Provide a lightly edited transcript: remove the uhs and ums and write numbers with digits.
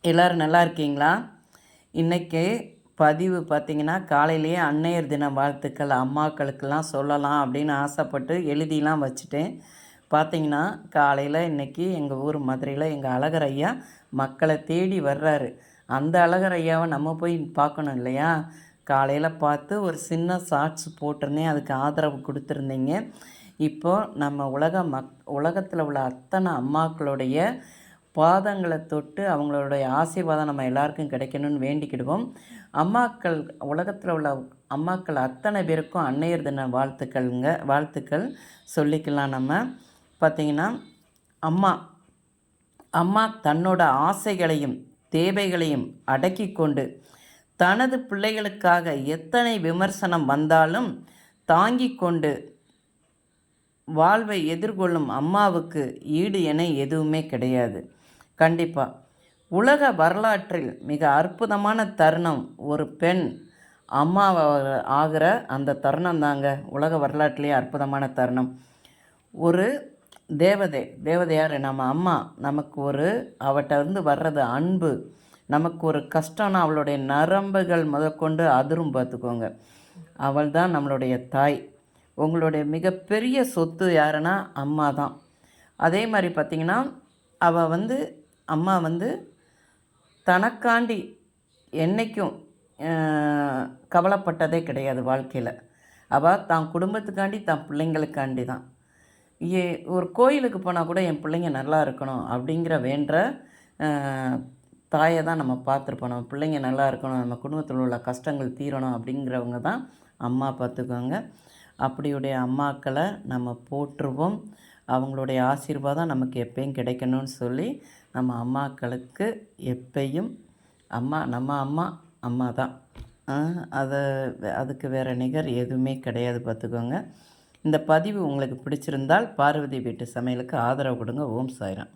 எல்லோரும் நல்லா இருக்கீங்களா? இன்றைக்கி பதிவு பார்த்திங்கன்னா, காலையிலேயே அன்னையர் தின வாழ்த்துக்கள் அம்மாக்களுக்கெல்லாம் சொல்லலாம் அப்படின்னு ஆசைப்பட்டு எழுதிலாம் வச்சுட்டேன். பார்த்திங்கன்னா, காலையில் இன்றைக்கி எங்கள் ஊர் மதுரையில் எங்கள் அழகர் ஐயா மக்களை தேடி வர்றாரு. அந்த அழகர் ஐயாவை நம்ம போய் பார்க்கணும் இல்லையா? காலையில் பார்த்து ஒரு சின்ன ஷார்ட்ஸ் போட்டிருந்தேன், அதுக்கு ஆதரவு கொடுத்துருந்தீங்க. இப்போது நம்ம உலகத்தில் உள்ள அத்தனை அம்மாக்களுடைய பாதங்களை தொட்டு அவங்களுடைய ஆசீர்வாதம் நம்ம எல்லாருக்கும் கிடைக்கணும்னு வேண்டிக்கிடுவோம். அம்மாக்கள் உலகத்தில் உள்ள அம்மாக்கள் அத்தனை பேருக்கும் அன்னையர் தின வாழ்த்துக்கள் சொல்லிக்கலாம். நம்ம பார்த்திங்கன்னா, அம்மா தன்னோட ஆசைகளையும் தேவைகளையும் அடக்கி கொண்டு தனது பிள்ளைகளுக்காக எத்தனை விமர்சனம் வந்தாலும் தாங்கி கொண்டு வாழ்வை எதிர்கொள்ளும் அம்மாவுக்கு ஈடு என எதுவுமே கிடையாது. கண்டிப்பாக உலக வரலாற்றில் மிக அற்புதமான தருணம் ஒரு பெண் அம்மா ஆகிற அந்த தருணம் தாங்க உலக வரலாற்றிலேயே அற்புதமான தருணம். ஒரு தேவதையார் நம்ம அம்மா நமக்கு அவட்ட வர்றது அன்பு. நமக்கு ஒரு கஷ்டம்னா அவளுடைய நரம்புகள் முதற்கொண்டு அதிரும் பார்த்துக்கோங்க. அவள் தான் நம்மளுடைய தாய். உங்களுடைய மிகப்பெரிய சொத்து யாருன்னா அம்மா தான். அதே மாதிரி பார்த்திங்கன்னா, அம்மா தனக்காண்டி என்றைக்கும் கவலைப்பட்டதே கிடையாது வாழ்க்கையில். அவள் தான் குடும்பத்துக்காண்டி தான் பிள்ளைங்களுக்காண்டி தான். ஒரு கோயிலுக்கு போனால் கூட என் பிள்ளைங்க நல்லா இருக்கணும் அப்படிங்கிற வேண்ட தாயை தான் நம்ம பார்த்துருப்போம். நம்ம பிள்ளைங்க நல்லா இருக்கணும், நம்ம குடும்பத்தில் உள்ள கஷ்டங்கள் தீரணும் அப்படிங்கிறவங்க தான் அம்மா. பார்த்துக்கோங்க. அப்படியுடைய அம்மாக்களை நம்ம போற்றுவோம். அவங்களுடைய ஆசீர்வாதம் நமக்கு எப்பயும் கிடைக்கணும்னு சொல்லி நம்ம அம்மாக்களுக்கு எப்பயும் நம்ம அம்மா தான். அதுக்கு வேறு நிகர் எதுவுமே கிடையாது. பார்த்துக்கோங்க. இந்த பதிவு உங்களுக்கு பிடிச்சிருந்தால் பார்வதி வீட்டு சமையலுக்கு ஆதரவு கொடுங்க. ஓம் சாய்ராம்.